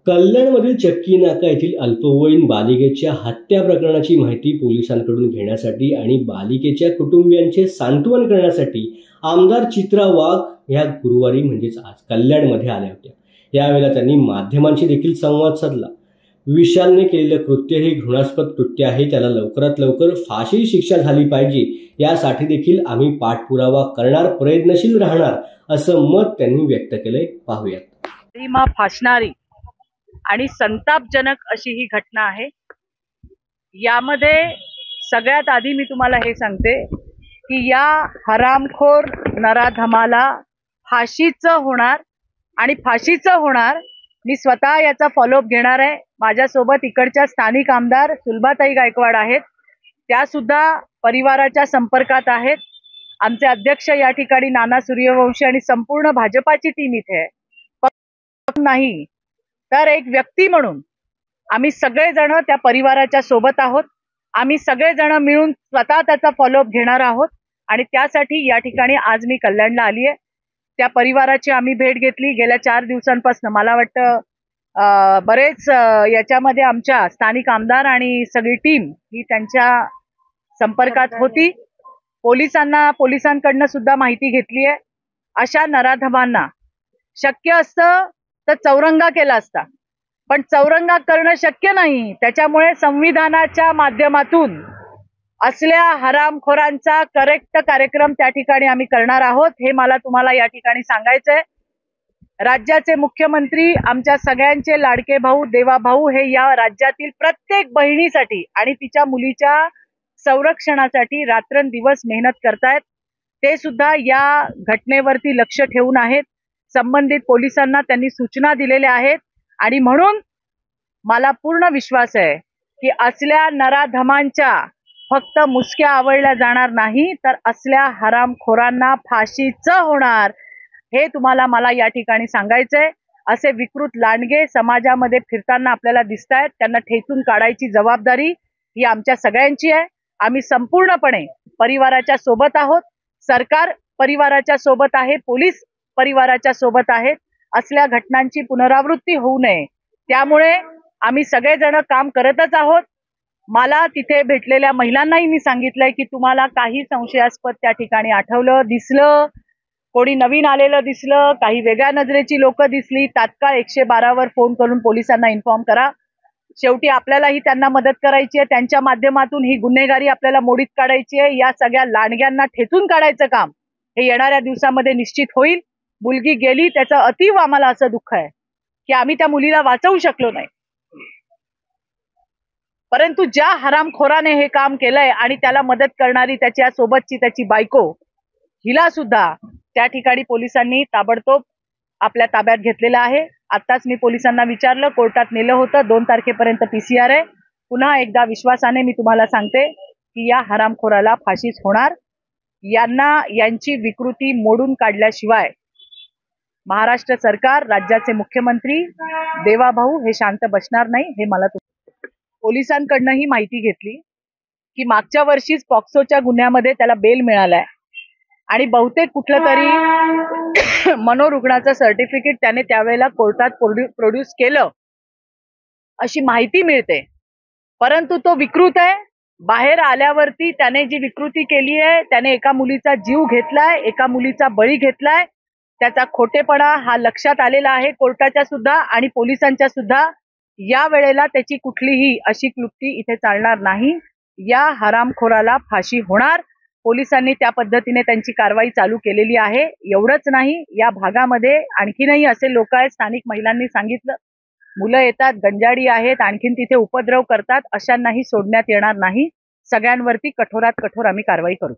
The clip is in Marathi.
कल्याणमधील चक्की नाका येथील अल्पवयीन बालिकेच्या हत्या प्रकरणाची माहिती पोलिसांकडून घेण्यासाठी आणि बालिकेच्या कुटुंबियांचे सांत्वन करण्यासाठी आमदार चित्रा वाघ ह्या गुरुवारी म्हणजेच आज कल्याणमध्ये आल्या होत्या। यावेळेला त्यांनी माध्यमांशी देखील संवाद साधला। विशालने केलेलं कृत्य हे घृणास्पद कृत्य आहे, त्याला लवकरात लवकर फाशी शिक्षा झाली पाहिजे, यासाठी देखील आम्ही पाठपुरावा करणार, प्रयत्नशील राहणार, असं मत त्यांनी व्यक्त केलंय। पाहूयात। सीमा फासणारी आणि संतापजनक अशी ही घटना आहे। यामध्ये सगळ्यात आधी मी तुम्हाला हे सांगते की या हरामखोर नराधमाला फाशीचं होणार आणि फाशीचं होणार। मी स्वतः याचा फॉलोअप घेणार आहे। माझ्यासोबत इकडच्या स्थानिक आमदार सुलभाताई गायकवाड आहेत, त्या सुद्धा परिवाराच्या संपर्कात आहेत। आमचे अध्यक्ष या ठिकाणी नाना सूर्यवंशी आणि संपूर्ण भाजपाची टीम इथे आहे। नाही तर एक व्यक्ती म्हणून आम्ही सगळेजण त्या परिवाराच्या सोबत आहोत। आम्ही सगळेजण मिळून स्वतः त्याचा फॉलोअप घेणार आहोत आणि त्यासाठी या ठिकाणी आज मी कल्याणला आली आहे। त्या परिवाराची आम्ही भेट घेतली गेल्या 4 दिवसांपासून। मला वाटतं बरेच याच्यामध्ये आमच्या स्थानिक आमदार आणि सगळी टीम ही त्यांच्या संपर्कात होती। पोलिसांकडनं सुद्धा माहिती घेतली आहे। अशा नराधमांना शक्य असतं तर चौरंगा केला असता, पण चौरंगा करणं शक्य नाही। त्याच्यामुळे संविधानाच्या माध्यमातून असल्या हरामखोरांचा करेक्ट कार्यक्रम त्या ठिकाणी आम्ही करणार आहोत, हे मला तुम्हाला या ठिकाणी सांगायचंय। राज्याचे मुख्यमंत्री, आमच्या सगळ्यांचे लाडके भाऊ, देवा भाऊ, हे या राज्यातील प्रत्येक बहिणीसाठी आणि तिच्या मुलीच्या संरक्षणासाठी रात्रंदिवस मेहनत करतायत। ते सुद्धा या घटनेवरती लक्ष ठेवून आहेत। संबंधित पोलिसांना त्यांनी सूचना दिलेल्या आहेत आणि म्हणून मला पूर्ण विश्वास आहे की असल्या नराधमांच्या फक्त मुसक्या आवळल्या जाणार नाही, तर असल्या हरामखोरांना फाशीचं होणार, हे तुम्हाला मला या ठिकाणी सांगायचंय। असे विकृत लांडगे समाजामध्ये फिरताना आपल्याला दिसतायत, त्यांना ठेचून काढायची जबाबदारी ही आमच्या सगळ्यांची आहे। आम्ही संपूर्णपणे परिवाराच्या सोबत आहोत, सरकार परिवाराच्या सोबत आहे, पोलीस परिवाराच्या सोबत आहेत। असल्या घटनांची पुनरावृत्ती होऊ नये त्यामुळे आम्ही सगळेजण काम करतच आहोत। मला तिथे भेटलेल्या महिलांनाही मी सांगितलंय की तुम्हाला काही संशयास्पद त्या ठिकाणी आठवलं, दिसलं, कोणी नवीन आलेलं दिसलं, काही वेगळ्या नजरेची लोक दिसली, तात्काळ 112 वर फोन करून पोलिसांना इन्फॉर्म करा। शेवटी आपल्यालाही त्यांना मदत करायची आहे, त्यांच्या माध्यमातून ही गुन्हेगारी आपल्याला मोडीत काढायची आहे। या सगळ्या लांडग्यांना ठेचून काढायचं काम हे येणाऱ्या दिवसामध्ये निश्चित होईल। मुलगी गेली त्याचं अतीव आम्हाला असं दुःख आहे की आम्ही त्या मुलीला वाचवू शकलो नाही, परंतु ज्या हरामखोराने हे काम केलंय आणि त्याला मदत करणारी त्याच्या सोबतची त्याची बायको, हिला सुद्धा त्या ठिकाणी पोलिसांनी ताबडतोब आपल्या ताब्यात घेतलेलं आहे। आताच मी पोलिसांना विचारलं, कोर्टात नेलं होतं, 2 तारखेपर्यंत PCR आहे। पुन्हा एकदा विश्वासाने मी तुम्हाला सांगते की या हरामखोराला फाशीच होणार। यांची विकृती मोडून काढल्याशिवाय महाराष्ट्र सरकार, राज्याचे मुख्यमंत्री देवाभाऊ हे शांत बसणार नाही, हे मला पोलिसांकडनं ही माहिती घेतली की मागच्या वर्षीच पॉक्सोच्या गुन्ह्यामध्ये त्याला बेल मिळालाय आणि बहुतेक कुठलं तरी मनोरुग्णाचं सर्टिफिकेट त्याने त्यावेळेला कोर्टात प्रोड्यूस केलं अशी माहिती मिळते। परंतु तो विकृत आहे। बाहेर आल्यावरती त्याने जी विकृती केली आहे, त्याने एका मुलीचा जीव घेतलाय, एका मुलीचा बळी घेतलाय। त्याचा खोटेपणा हा लक्षात आलेला आहे कोर्टाच्या सुद्धा आणि पोलिसांच्या सुद्धा। या वेळेला त्याची कुठलीही अशी क्लुप्ती इथे चालणार नाही। या हरामखोराला फाशी होणार। पोलिसांनी त्या पद्धतीने त्यांची कारवाई चालू केलेली आहे। एवढंच नाही, या भागामध्ये आणखीनही असे लोक आहेत, स्थानिक महिलांनी सांगितलं, मुलं येतात, गंजाडी आहेत, आणखीन तिथे उपद्रव करतात, अशांनाही सोडण्यात येणार नाही। सगळ्यांवरती कठोरात कठोर आम्ही कारवाई करू।